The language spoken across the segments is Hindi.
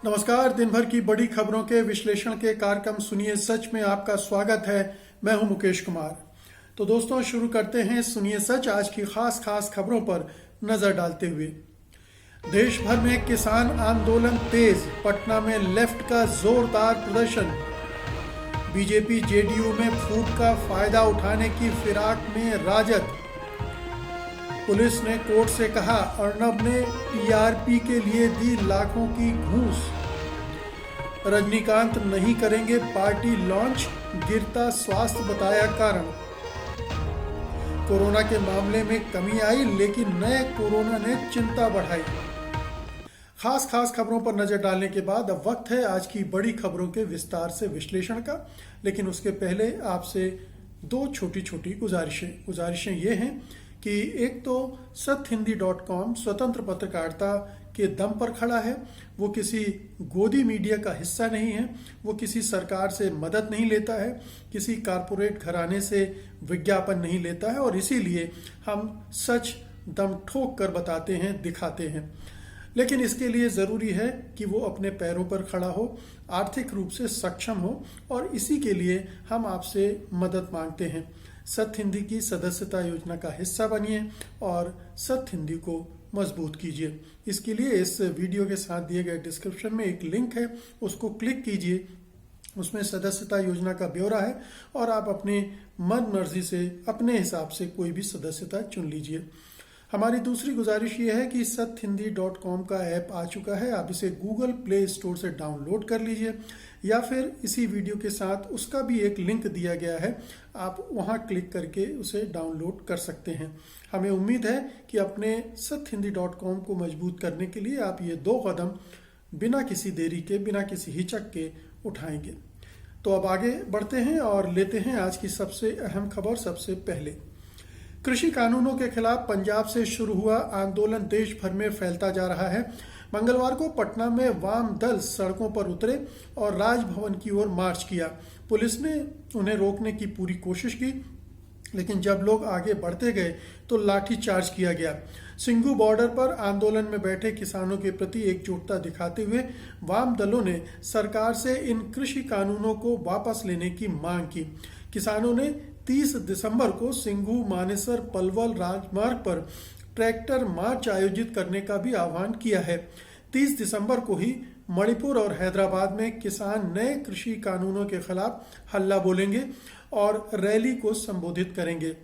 नमस्कार। दिन भर की बड़ी खबरों के विश्लेषण के कार्यक्रम सुनिए सच में आपका स्वागत है। मैं हूं मुकेश कुमार। तो दोस्तों, शुरू करते हैं सुनिए सच आज की खास खबरों पर नजर डालते हुए। देश भर में किसान आंदोलन तेज, पटना में लेफ्ट का जोरदार प्रदर्शन। बीजेपी जेडीयू में फूट का फायदा उठाने की फिराक में राजद। पुलिस ने कोर्ट से कहा, अर्नब ने टीआरपी के लिए दी लाखों की घूस। रजनीकांत नहीं करेंगे पार्टी लॉन्च, गिरता स्वास्थ्य बताया कारण। कोरोना के मामले में कमी आई, लेकिन नए कोरोना ने चिंता बढ़ाई। खास खबरों पर नजर डालने के बाद अब वक्त है आज की बड़ी खबरों के विस्तार से विश्लेषण का। लेकिन उसके पहले आपसे दो छोटी गुजारिशें ये हैं कि एक तो सत्यहिंदी.com स्वतंत्र पत्रकारिता के दम पर खड़ा है। वो किसी गोदी मीडिया का हिस्सा नहीं है। वो किसी सरकार से मदद नहीं लेता है, किसी कारपोरेट घराने से विज्ञापन नहीं लेता है, और इसीलिए हम सच दम ठोक कर बताते हैं, दिखाते हैं। लेकिन इसके लिए ज़रूरी है कि वो अपने पैरों पर खड़ा हो, आर्थिक रूप से सक्षम हो, और इसी के लिए हम आपसे मदद मांगते हैं। सत्य हिंदी की सदस्यता योजना का हिस्सा बनिए और सत्य हिंदी को मजबूत कीजिए। इसके लिए इस वीडियो के साथ दिए गए डिस्क्रिप्शन में एक लिंक है, उसको क्लिक कीजिए। उसमें सदस्यता योजना का ब्यौरा है और आप अपने मन मर्जी से अपने हिसाब से कोई भी सदस्यता चुन लीजिए। हमारी दूसरी गुजारिश ये है कि सत्यहिंदी.com का ऐप आ चुका है। आप इसे गूगल प्ले स्टोर से डाउनलोड कर लीजिए, या फिर इसी वीडियो के साथ उसका भी एक लिंक दिया गया है, आप वहां क्लिक करके उसे डाउनलोड कर सकते हैं। हमें उम्मीद है कि अपने सत्यहिंदी.com को मजबूत करने के लिए आप ये दो कदम बिना किसी देरी के, बिना किसी हिचक के उठाएंगे। तो अब आगे बढ़ते हैं और लेते हैं आज की सबसे अहम खबर। सबसे पहले, कृषि कानूनों के खिलाफ पंजाब से शुरू हुआ आंदोलन देश भर में फैलता जा रहा है। मंगलवार को पटना में वाम दल सड़कों पर उतरे और राजभवन की ओर मार्च किया। पुलिस ने उन्हें रोकने की पूरी कोशिश की, लेकिन जब लोग आगे बढ़ते गए तो लाठीचार्ज किया गया। सिंघू बॉर्डर पर आंदोलन में बैठे किसानों के प्रति एकजुटता दिखाते हुए वाम दलों ने सरकार से इन कृषि कानूनों को वापस लेने की मांग की। किसानों ने 30 दिसंबर को सिंघू मानेसर पलवल राजमार्ग पर ट्रैक्टर मार्च आयोजित करने का भी आह्वान किया है। 30 दिसंबर को ही मणिपुर और हैदराबाद में किसान नए कृषि कानूनों के खिलाफ हल्ला बोलेंगे और रैली को संबोधित करेंगे।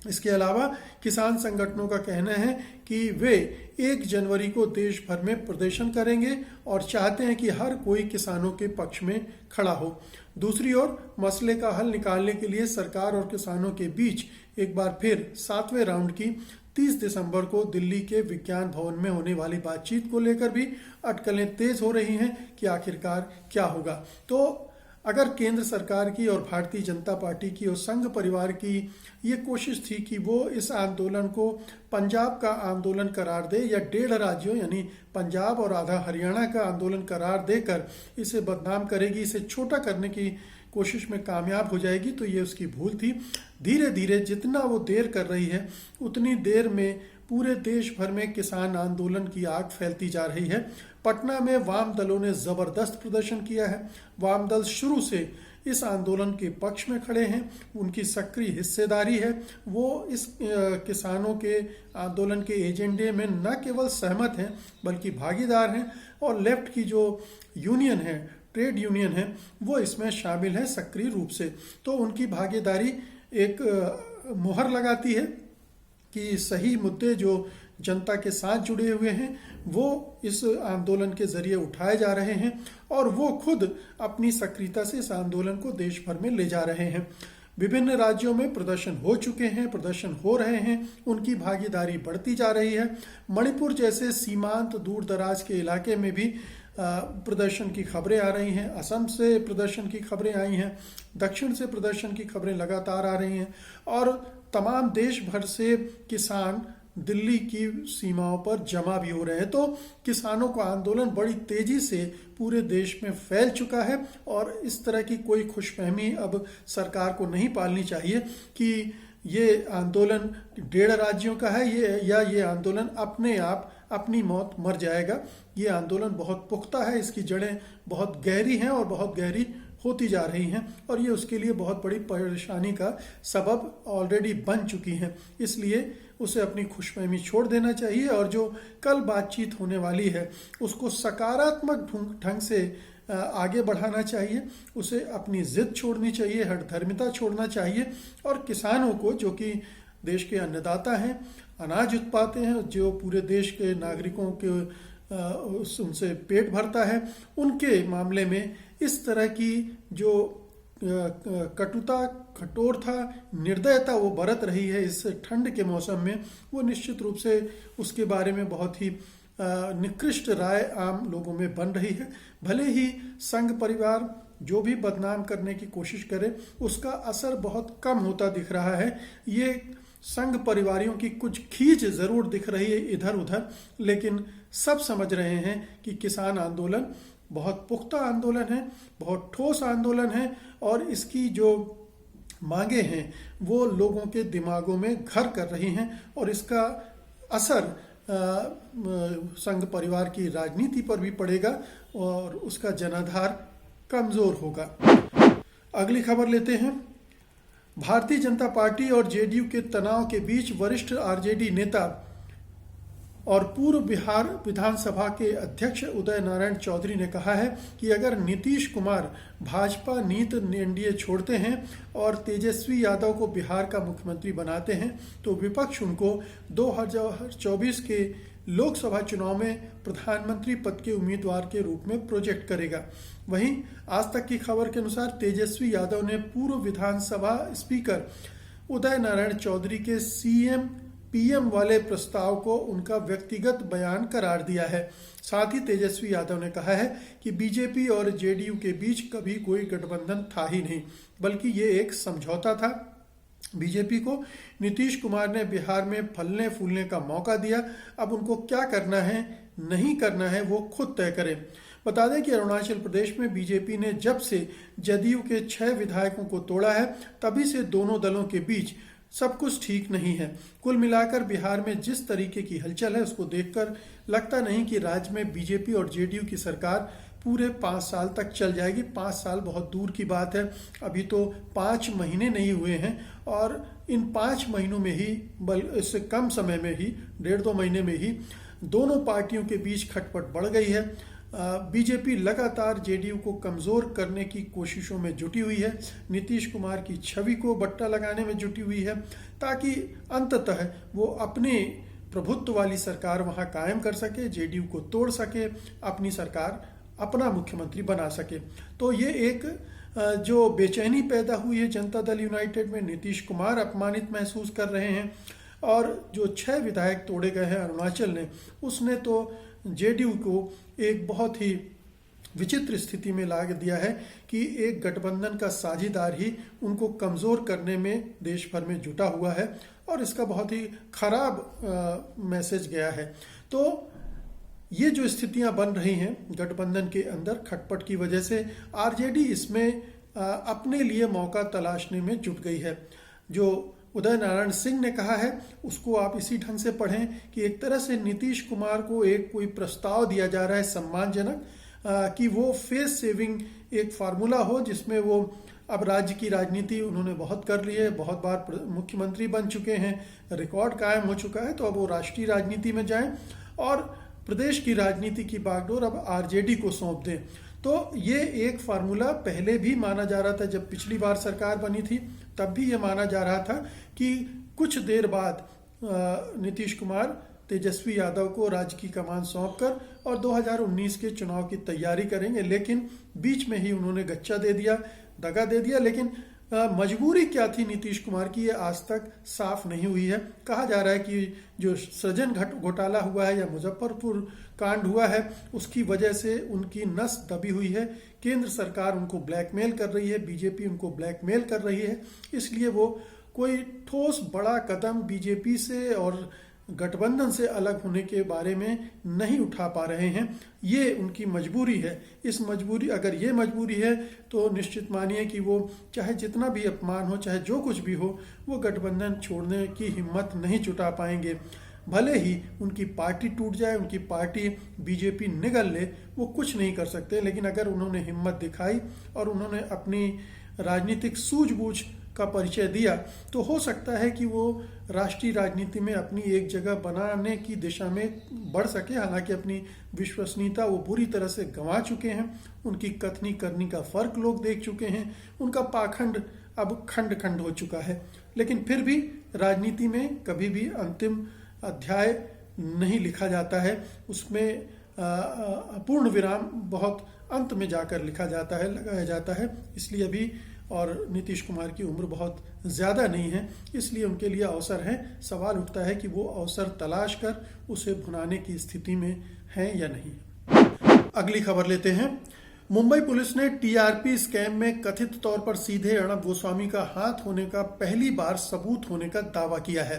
इसके अलावा किसान संगठनों का कहना है कि वे 1 जनवरी को देश भर में प्रदर्शन करेंगे और चाहते हैं कि हर कोई किसानों के पक्ष में खड़ा हो। दूसरी ओर मसले का हल निकालने के लिए सरकार और किसानों के बीच एक बार फिर 7वें राउंड की 30 दिसंबर को दिल्ली के विज्ञान भवन में होने वाली बातचीत को लेकर भी अटकलें तेज हो रही हैं कि आखिरकार क्या होगा। तो अगर केंद्र सरकार की और भारतीय जनता पार्टी की और संघ परिवार की ये कोशिश थी कि वो इस आंदोलन को पंजाब का आंदोलन करार दे, या 1.5 राज्यों यानी पंजाब और आधा हरियाणा का आंदोलन करार देकर इसे बदनाम करेगी, इसे छोटा करने की कोशिश में कामयाब हो जाएगी, तो ये उसकी भूल थी। धीरे धीरे जितना वो देर कर रही है, उतनी देर में पूरे देश भर में किसान आंदोलन की आग फैलती जा रही है। पटना में वाम दलों ने जबरदस्त प्रदर्शन किया है। वाम दल शुरू से इस आंदोलन के पक्ष में खड़े हैं, उनकी सक्रिय हिस्सेदारी है। वो इस किसानों के आंदोलन के एजेंडे में न केवल सहमत हैं बल्कि भागीदार हैं, और लेफ्ट की जो यूनियन है, ट्रेड यूनियन है, वो इसमें शामिल है सक्रिय रूप से। तो उनकी भागीदारी एक मुहर लगाती है कि सही मुद्दे जो जनता के साथ जुड़े हुए हैं वो इस आंदोलन के जरिए उठाए जा रहे हैं, और वो खुद अपनी सक्रियता से इस आंदोलन को देश भर में ले जा रहे हैं। विभिन्न राज्यों में प्रदर्शन हो चुके हैं, प्रदर्शन हो रहे हैं, उनकी भागीदारी बढ़ती जा रही है। मणिपुर जैसे सीमांत दूर दराज के इलाके में भी प्रदर्शन की खबरें आ रही हैं। असम से प्रदर्शन की खबरें आई हैं, दक्षिण से प्रदर्शन की खबरें लगातार आ रही हैं, और तमाम देश भर से किसान दिल्ली की सीमाओं पर जमा भी हो रहे हैं। तो किसानों का आंदोलन बड़ी तेजी से पूरे देश में फैल चुका है, और इस तरह की कोई खुशफहमी अब सरकार को नहीं पालनी चाहिए कि ये आंदोलन 1.5 राज्यों का है, ये आंदोलन अपने आप अपनी मौत मर जाएगा। ये आंदोलन बहुत पुख्ता है, इसकी जड़ें बहुत गहरी हैं और बहुत गहरी होती जा रही हैं और ये उसके लिए बहुत बड़ी परेशानी का सबब ऑलरेडी बन चुकी हैं। इसलिए उसे अपनी खुशफहमी छोड़ देना चाहिए और जो कल बातचीत होने वाली है उसको सकारात्मक ढंग से आगे बढ़ाना चाहिए। उसे अपनी जिद छोड़नी चाहिए, हठधर्मिता छोड़ना चाहिए और किसानों को, जो कि देश के अन्नदाता हैं, अनाज उत्पादते हैं, जो पूरे देश के नागरिकों के उनसे पेट भरता है, उनके मामले में इस तरह की जो कटुता, कठोरता, निर्दयता वो बरत रही है इस ठंड के मौसम में, वो निश्चित रूप से उसके बारे में बहुत ही निकृष्ट राय आम लोगों में बन रही है। भले ही संघ परिवार जो भी बदनाम करने की कोशिश करे उसका असर बहुत कम होता दिख रहा है। ये संघ परिवारियों की कुछ खींच जरूर दिख रही है इधर उधर, लेकिन सब समझ रहे हैं कि किसान आंदोलन बहुत पुख्ता आंदोलन है, बहुत ठोस आंदोलन है और इसकी जो मांगे हैं वो लोगों के दिमागों में घर कर रही हैं और इसका असर संघ परिवार की राजनीति पर भी पड़ेगा और उसका जनाधार कमजोर होगा। अगली खबर लेते हैं। भारतीय जनता पार्टी और जेडीयू के तनाव के बीच वरिष्ठ आरजेडी नेता और पूर्व बिहार विधानसभा के अध्यक्ष उदय नारायण चौधरी ने कहा है कि अगर नीतीश कुमार भाजपा नीत एनडीए छोड़ते हैं और तेजस्वी यादव को बिहार का मुख्यमंत्री बनाते हैं तो विपक्ष उनको 2024 के लोकसभा चुनाव में प्रधानमंत्री पद के उम्मीदवार के रूप में प्रोजेक्ट करेगा। वहीं आज तक की खबर के अनुसार तेजस्वी यादव ने पूर्व विधानसभा स्पीकर उदय नारायण चौधरी के सीएम पीएम वाले प्रस्ताव को उनका व्यक्तिगत बयान करार दिया है। साथ ही तेजस्वी यादव ने कहा है कि बीजेपी और जेडीयू के बीच कभी कोई गठबंधन था ही नहीं, बल्कि ये एक समझौता था। बीजेपी को नीतीश कुमार ने बिहार में फलने फूलने का मौका दिया, अब उनको क्या करना है नहीं करना है वो खुद तय करें। बता दें कि अरुणाचल प्रदेश में बीजेपी ने जब से जदयू के 6 विधायकों को तोड़ा है तभी से दोनों दलों के बीच सब कुछ ठीक नहीं है। कुल मिलाकर बिहार में जिस तरीके की हलचल है उसको देखकर लगता नहीं कि राज्य में बीजेपी और जेडीयू की सरकार पूरे 5 साल तक चल जाएगी। 5 साल बहुत दूर की बात है, अभी तो 5 महीने नहीं हुए हैं और इन 5 महीनों में ही, इससे कम समय में ही, 1.5-2 महीने में ही दोनों पार्टियों के बीच खटपट बढ़ गई है। बीजेपी लगातार जेडीयू को कमजोर करने की कोशिशों में जुटी हुई है, नीतीश कुमार की छवि को बट्टा लगाने में जुटी हुई है ताकि अंततः वो अपने प्रभुत्व वाली सरकार वहां कायम कर सके, जेडीयू को तोड़ सके, अपनी सरकार, अपना मुख्यमंत्री बना सके। तो ये एक जो बेचैनी पैदा हुई है जनता दल यूनाइटेड में, नीतीश कुमार अपमानित महसूस कर रहे हैं और जो 6 विधायक तोड़े गए हैं अरुणाचल ने, उसने तो जेडीयू को एक बहुत ही विचित्र स्थिति में ला दिया है कि एक गठबंधन का साझीदार ही उनको कमजोर करने में देश भर में जुटा हुआ है और इसका बहुत ही खराब मैसेज गया है। तो ये जो स्थितियां बन रही हैं गठबंधन के अंदर खटपट की वजह से, आरजेडी इसमें अपने लिए मौका तलाशने में जुट गई है। जो उदय नारायण सिंह ने कहा है उसको आप इसी ढंग से पढ़ें कि एक तरह से नीतीश कुमार को एक कोई प्रस्ताव दिया जा रहा है सम्मानजनक, कि वो फेस सेविंग एक फार्मूला हो जिसमें वो, अब राज्य की राजनीति उन्होंने बहुत कर ली है, बहुत बार मुख्यमंत्री बन चुके हैं, रिकॉर्ड कायम हो चुका है, तो अब वो राष्ट्रीय राजनीति में जाएं और प्रदेश की राजनीति की बागडोर अब आरजेडी को सौंप दें। तो ये एक फार्मूला पहले भी माना जा रहा था, जब पिछली बार सरकार बनी थी तब भी ये माना जा रहा था कि कुछ देर बाद नीतीश कुमार तेजस्वी यादव को राज्य की कमान सौंपकर और 2019 के चुनाव की तैयारी करेंगे, लेकिन बीच में ही उन्होंने गच्चा दे दिया, दगा दे दिया। लेकिन मजबूरी क्या थी नीतीश कुमार की, ये आज तक साफ नहीं हुई है। कहा जा रहा है कि जो सृजन घोटाला हुआ है या मुजफ्फरपुर कांड हुआ है उसकी वजह से उनकी नस दबी हुई है, केंद्र सरकार उनको ब्लैकमेल कर रही है, बीजेपी उनको ब्लैकमेल कर रही है, इसलिए वो कोई ठोस बड़ा कदम बीजेपी से और गठबंधन से अलग होने के बारे में नहीं उठा पा रहे हैं। ये उनकी मजबूरी है। इस मजबूरी, अगर ये मजबूरी है तो निश्चित मानिए कि वो चाहे जितना भी अपमान हो, चाहे जो कुछ भी हो, वो गठबंधन छोड़ने की हिम्मत नहीं जुटा पाएंगे। भले ही उनकी पार्टी टूट जाए, उनकी पार्टी बीजेपी निगल ले, वो कुछ नहीं कर सकते। लेकिन अगर उन्होंने हिम्मत दिखाई और उन्होंने अपनी राजनीतिक सूझबूझ का परिचय दिया तो हो सकता है कि वो राष्ट्रीय राजनीति में अपनी एक जगह बनाने की दिशा में बढ़ सके। हालांकि अपनी विश्वसनीयता वो बुरी तरह से गंवा चुके हैं, उनकी कथनी करनी का फर्क लोग देख चुके हैं, उनका पाखंड अब खंड खंड हो चुका है। लेकिन फिर भी राजनीति में कभी भी अंतिम अध्याय नहीं लिखा जाता है, उसमें पूर्ण विराम बहुत अंत में जाकर लिखा जाता है, लगाया जाता है। इसलिए अभी और नीतीश कुमार की उम्र बहुत ज़्यादा नहीं है, इसलिए उनके लिए अवसर है। सवाल उठता है कि वो अवसर तलाश कर उसे भुनाने की स्थिति में हैं या नहीं। अगली खबर लेते हैं। मुंबई पुलिस ने टीआरपी स्कैम में कथित तौर पर सीधे अर्णब गोस्वामी का हाथ होने का पहली बार सबूत होने का दावा किया है।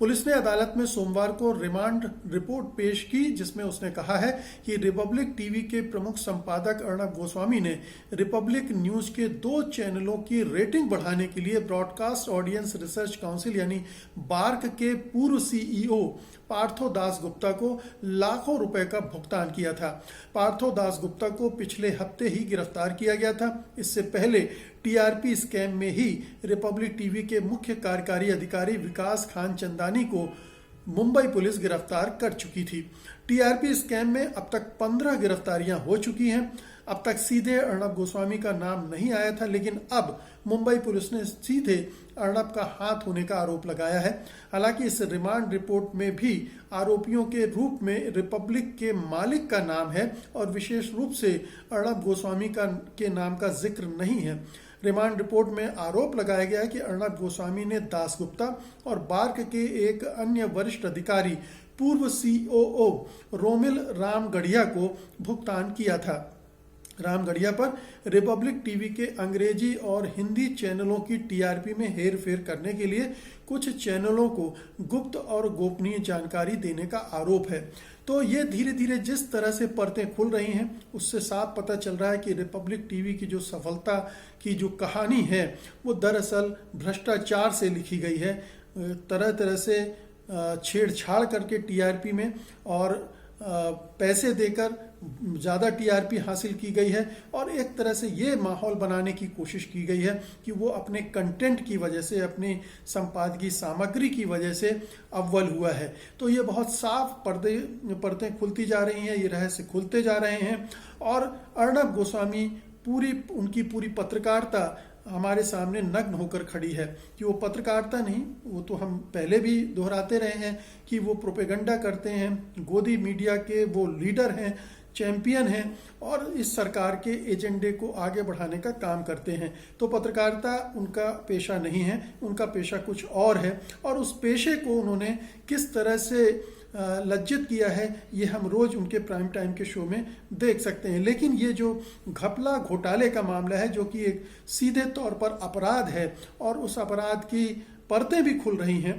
पुलिस ने अदालत में सोमवार को रिमांड रिपोर्ट पेश की, जिसमें उसने कहा है कि रिपब्लिक टीवी के प्रमुख संपादक अर्णब गोस्वामी ने रिपब्लिक न्यूज के 2 चैनलों की रेटिंग बढ़ाने के लिए ब्रॉडकास्ट ऑडियंस रिसर्च काउंसिल यानी बार्क के पूर्व सीईओ पार्थो दास गुप्ता को लाखों रुपए का भुगतान किया था। पार्थो दास गुप्ता को पिछले हफ्ते ही गिरफ्तार किया गया था। इससे पहले टीआरपी स्कैम में ही रिपब्लिक टीवी के मुख्य कार्यकारी अधिकारी विकास खान चंदानी को मुंबई पुलिस गिरफ्तार कर चुकी थी। टीआरपी स्कैम में अब तक 15 गिरफ्तारियां हो चुकी हैं। अब तक सीधे अर्णब गोस्वामी का नाम नहीं आया था, लेकिन अब मुंबई पुलिस ने सीधे अर्णब का हाथ होने का आरोप लगाया है। हालांकि इस रिमांड रिपोर्ट में भी आरोपियों के रूप में रिपब्लिक के मालिक का नाम है और विशेष रूप से अर्णब गोस्वामी के नाम का जिक्र नहीं है। रिमांड रिपोर्ट में आरोप लगाया गया है कि अर्णब गोस्वामी ने दास गुप्ता और बार्क के एक अन्य वरिष्ठ अधिकारी पूर्व सीओओ रोमिल रामगढ़िया को भुगतान किया था। रामगढ़िया पर रिपब्लिक टीवी के अंग्रेजी और हिंदी चैनलों की टीआरपी में हेरफेर करने के लिए कुछ चैनलों को गुप्त और गोपनीय जानकारी देने का आरोप है। तो ये धीरे धीरे जिस तरह से परतें खुल रही हैं, उससे साफ पता चल रहा है कि रिपब्लिक टीवी की जो सफलता की जो कहानी है वो दरअसल भ्रष्टाचार से लिखी गई है। तरह तरह से छेड़छाड़ करके टीआरपी में और पैसे देकर ज़्यादा टीआरपी हासिल की गई है और एक तरह से ये माहौल बनाने की कोशिश की गई है कि वो अपने कंटेंट की वजह से, अपनी संपादकीय सामग्री की वजह से अव्वल हुआ है। तो ये बहुत साफ परतें खुलती जा रही हैं, ये रहस्य खुलते जा रहे हैं और अर्णब गोस्वामी उनकी पूरी पत्रकारिता हमारे सामने नग्न होकर खड़ी है कि वो पत्रकारिता नहीं, वो तो हम पहले भी दोहराते रहे हैं कि वो प्रोपेगेंडा करते हैं, गोदी मीडिया के वो लीडर हैं, चैंपियन हैं और इस सरकार के एजेंडे को आगे बढ़ाने का काम करते हैं। तो पत्रकारिता उनका पेशा नहीं है, उनका पेशा कुछ और है और उस पेशे को उन्होंने किस तरह से लज्जित किया है ये हम रोज उनके प्राइम टाइम के शो में देख सकते हैं। लेकिन ये जो घपला घोटाले का मामला है, जो कि एक सीधे तौर पर अपराध है और उस अपराध की परतें भी खुल रही हैं,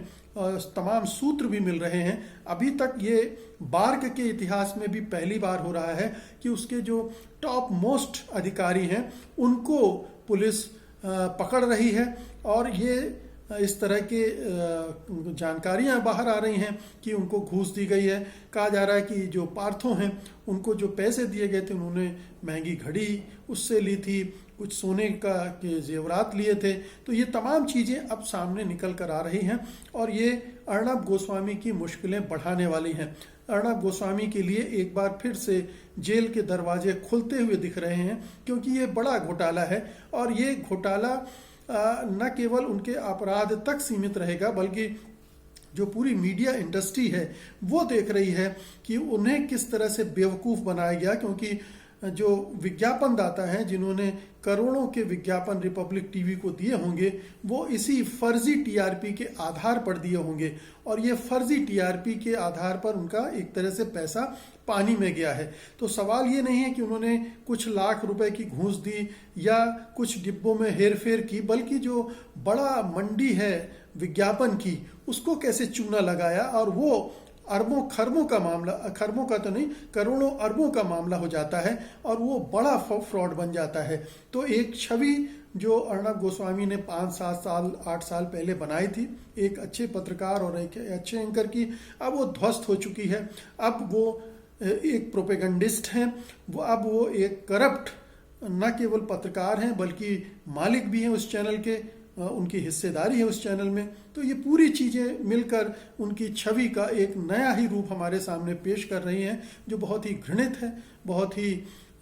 तमाम सूत्र भी मिल रहे हैं। अभी तक ये बार्क के इतिहास में भी पहली बार हो रहा है कि उसके जो टॉप मोस्ट अधिकारी हैं उनको पुलिस पकड़ रही है और ये इस तरह के जानकारियां बाहर आ रही हैं कि उनको घूस दी गई है। कहा जा रहा है कि जो पार्थो हैं उनको जो पैसे दिए गए थे, उन्होंने महंगी घड़ी उससे ली थी, कुछ सोने के जेवरात लिए थे। तो ये तमाम चीज़ें अब सामने निकल कर आ रही हैं और ये अर्णब गोस्वामी की मुश्किलें बढ़ाने वाली हैं। अर्णब गोस्वामी के लिए एक बार फिर से जेल के दरवाजे खुलते हुए दिख रहे हैं, क्योंकि ये बड़ा घोटाला है और ये घोटाला न केवल उनके अपराध तक सीमित रहेगा, बल्कि जो पूरी मीडिया इंडस्ट्री है वो देख रही है कि उन्हें किस तरह से बेवकूफ़ बनाया गया। क्योंकि जो विज्ञापनदाता हैं जिन्होंने करोड़ों के विज्ञापन रिपब्लिक टीवी को दिए होंगे, वो इसी फर्जी टीआरपी के आधार पर दिए होंगे और ये फर्जी टीआरपी के आधार पर उनका एक तरह से पैसा पानी में गया है। तो सवाल ये नहीं है कि उन्होंने कुछ लाख रुपए की घूस दी या कुछ डिब्बों में हेरफेर की, बल्कि जो बड़ा मंडी है विज्ञापन की उसको कैसे चूना लगाया और वो अरबों खरबों का मामला, खरबों का तो नहीं, करोड़ों अरबों का मामला हो जाता है और वो बड़ा फ्रॉड बन जाता है। तो एक छवि जो अर्णब गोस्वामी ने 5-7 साल 8 साल पहले बनाई थी, एक अच्छे पत्रकार और एक अच्छे एंकर की, अब वो ध्वस्त हो चुकी है। अब वो एक प्रोपेगेंडिस्ट हैं, अब वो एक करप्ट न केवल पत्रकार हैं बल्कि मालिक भी हैं उस चैनल के, उनकी हिस्सेदारी है उस चैनल में। तो ये पूरी चीज़ें मिलकर उनकी छवि का एक नया ही रूप हमारे सामने पेश कर रही हैं, जो बहुत ही घृणित है, बहुत ही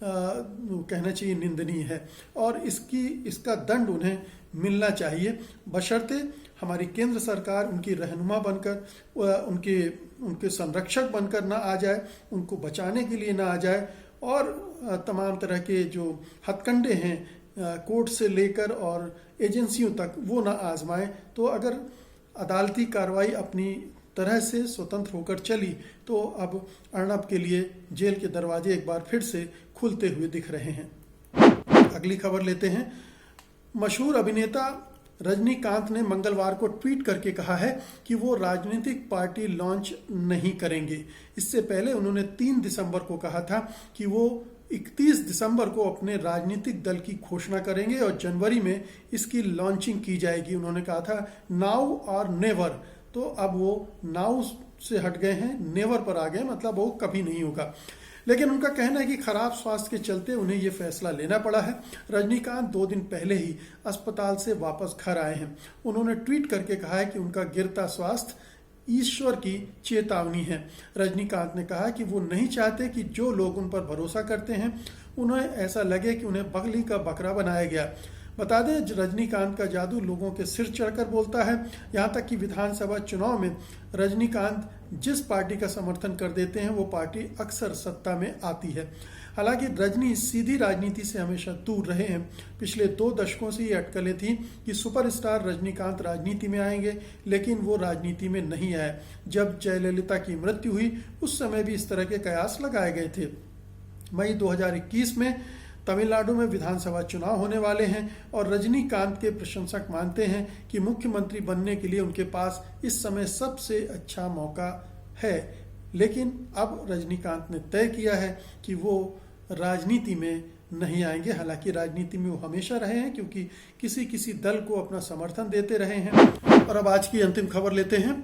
कहना चाहिए निंदनीय है, और इसका दंड उन्हें मिलना चाहिए, बशर्ते हमारी केंद्र सरकार उनकी रहनुमा बनकर, उनके संरक्षक बनकर ना आ जाए, उनको बचाने के लिए ना आ जाए, और तमाम तरह के जो हथकंडे हैं कोर्ट से लेकर और एजेंसियों तक वो ना आजमाएं। तो अगर अदालती कार्रवाई अपनी तरह से स्वतंत्र होकर चली तो अब अर्णब के लिए जेल के दरवाजे एक बार फिर से खुलते हुए दिख रहे हैं। अगली खबर लेते हैं। मशहूर अभिनेता रजनीकांत ने मंगलवार को ट्वीट करके कहा है कि वो राजनीतिक पार्टी लॉन्च नहीं करेंगे। इससे पहले उन्होंने 3 दिसंबर को कहा था कि वो 31 दिसंबर को अपने राजनीतिक दल की घोषणा करेंगे और जनवरी में इसकी लॉन्चिंग की जाएगी। उन्होंने कहा था नाउ और नेवर, तो अब वो नाउ से हट गए हैं, नेवर पर आ गए, मतलब वो कभी नहीं होगा। लेकिन उनका कहना है कि खराब स्वास्थ्य के चलते उन्हें ये फैसला लेना पड़ा है। रजनीकांत 2 दिन पहले ही अस्पताल से वापस घर आए हैं। उन्होंने ट्वीट करके कहा है कि उनका गिरता स्वास्थ्य ईश्वर की चेतावनी है। रजनीकांत ने कहा कि वो नहीं चाहते कि जो लोग उन पर भरोसा करते हैं उन्हें ऐसा लगे कि उन्हें बगली का बकरा बनाया गया। बता दें, रजनीकांत का जादू लोगों के सिर चढ़कर बोलता है। यहाँ तक कि विधानसभा चुनाव में रजनीकांत जिस पार्टी का समर्थन कर देते हैं वो पार्टी अक्सर सत्ता में आती है। हालांकि रजनी सीधी राजनीति से हमेशा दूर रहे हैं। पिछले 2 दशकों से ये अटकलें थी कि सुपरस्टार रजनीकांत राजनीति में आएंगे, लेकिन वो राजनीति में नहीं आए। जब जयललिता की मृत्यु हुई उस समय भी इस तरह के कयास लगाए गए थे। मई 2021 में तमिलनाडु में विधानसभा चुनाव होने वाले हैं और रजनीकांत के प्रशंसक मानते हैं कि मुख्यमंत्री बनने के लिए उनके पास इस समय सबसे अच्छा मौका है। लेकिन अब रजनीकांत ने तय किया है कि वो राजनीति में नहीं आएंगे। हालांकि राजनीति में वो हमेशा रहे हैं क्योंकि किसी दल को अपना समर्थन देते रहे हैं। और अब आज की अंतिम खबर लेते हैं।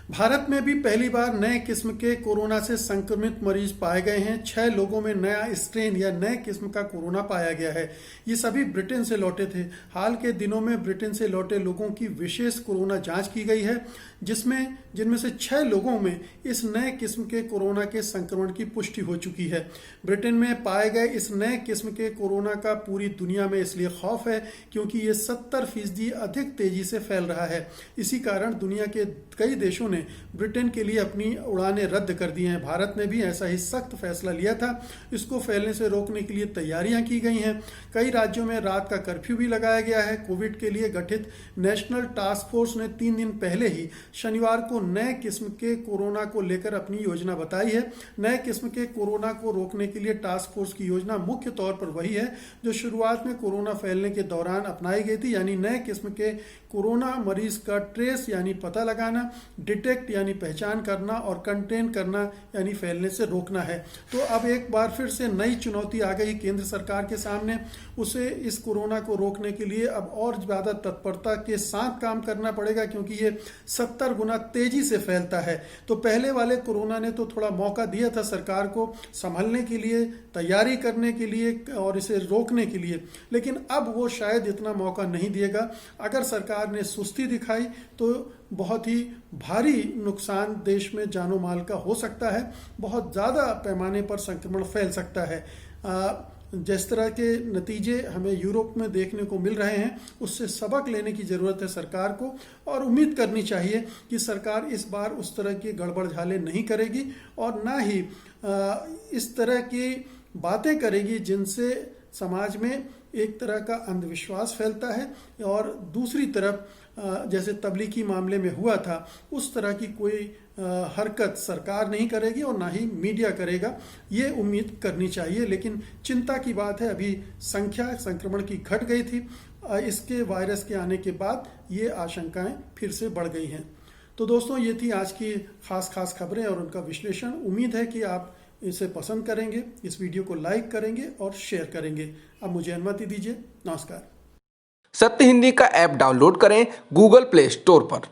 भारत में भी पहली बार नए किस्म के कोरोना से संक्रमित मरीज पाए गए हैं। 6 लोगों में नया स्ट्रेन या नए किस्म का कोरोना पाया गया है। ये सभी ब्रिटेन से लौटे थे। हाल के दिनों में ब्रिटेन से लौटे लोगों की विशेष कोरोना जांच की गई है, जिनमें से 6 लोगों में इस नए किस्म के कोरोना के संक्रमण की पुष्टि हो चुकी है। ब्रिटेन में पाए गए इस नए किस्म के कोरोना का पूरी दुनिया में इसलिए खौफ है क्योंकि ये 70% अधिक तेजी से फैल रहा है। इसी कारण दुनिया के कई देशों ने ब्रिटेन के लिए अपनी उड़ानें रद्द कर दी हैं। भारत ने भी ऐसा ही सख्त फैसला लिया था। इसको फैलने से रोकने के लिए तैयारियां की गई हैं। कई राज्यों में रात का कर्फ्यू भी लगाया गया है। कोविड के लिए गठित नेशनल टास्क फोर्स ने 3 दिन पहले ही शनिवार को नए किस्म के कोरोना को लेकर अपनी योजना बताई है। नए किस्म के कोरोना को रोकने के लिए टास्क फोर्स की योजना मुख्य तौर पर वही है जो शुरुआत में कोरोना फैलने के दौरान अपनाई गई थी, यानी नए किस्म के कोरोना मरीज का ट्रेस यानी पता लगाना, डिटेक्ट यानी पहचान करना और कंटेन करना यानी फैलने से रोकना है। तो अब एक बार फिर से नई चुनौती आ गई केंद्र सरकार के सामने। उसे इस कोरोना को रोकने के लिए अब और ज्यादा तत्परता के साथ काम करना पड़ेगा क्योंकि ये 70 गुना तेजी से फैलता है। तो पहले वाले कोरोना ने तो थोड़ा मौका दिया था सरकार को संभलने के लिए, तैयारी करने के लिए और इसे रोकने के लिए, लेकिन अब वो शायद इतना मौका नहीं देगा। अगर सरकार ने सुस्ती दिखाई तो बहुत ही भारी नुकसान देश में जानो माल का हो सकता है। बहुत ज्यादा पैमाने पर संक्रमण फैल सकता है। जिस तरह के नतीजे हमें यूरोप में देखने को मिल रहे हैं उससे सबक लेने की जरूरत है सरकार को, और उम्मीद करनी चाहिए कि सरकार इस बार उस तरह की गड़बड़ झाले नहीं करेगी और ना ही इस तरह की बातें करेगी जिनसे समाज में एक तरह का अंधविश्वास फैलता है और दूसरी तरफ जैसे तबलीगी मामले में हुआ था उस तरह की कोई हरकत सरकार नहीं करेगी और ना ही मीडिया करेगा, ये उम्मीद करनी चाहिए। लेकिन चिंता की बात है अभी संख्या संक्रमण की घट गई थी, इसके वायरस के आने के बाद ये आशंकाएं फिर से बढ़ गई हैं। तो दोस्तों, ये थी आज की खास खबरें और उनका विश्लेषण। उम्मीद है कि आप इसे पसंद करेंगे, इस वीडियो को लाइक करेंगे और शेयर करेंगे। अब मुझे अनुमति दीजिए। नमस्कार। सत्य हिंदी का ऐप डाउनलोड करें गूगल प्ले स्टोर पर।